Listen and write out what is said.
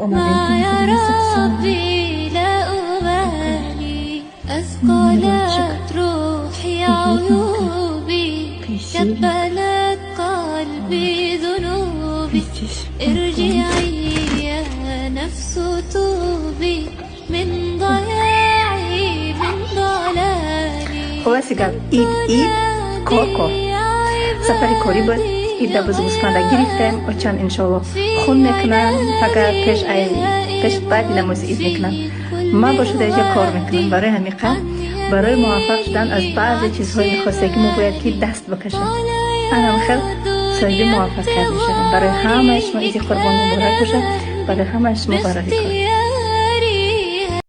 ما يا ربي لا أبالي أثقلت روحي عيوبي كبلت قلبي ذنوبي ارجعي يا نفس توبي من ضياعي من ضلالي. خلاص قال اید کار سفری کاری بود ایده بزرگسپانده گرفتم و چند انشالله خون میکنم فقط پیش بعد نماز اید میکنم. ما باشه در اینجا کار میکنم برای همیقه برای موفق شدن از بعضی چیزهای خاصگی ما باید که دست بکشم. انا خیلی صاحب موفقیت میشم. برای همه شما ایزی قربان مبارک باشه. برای همه شما برای کار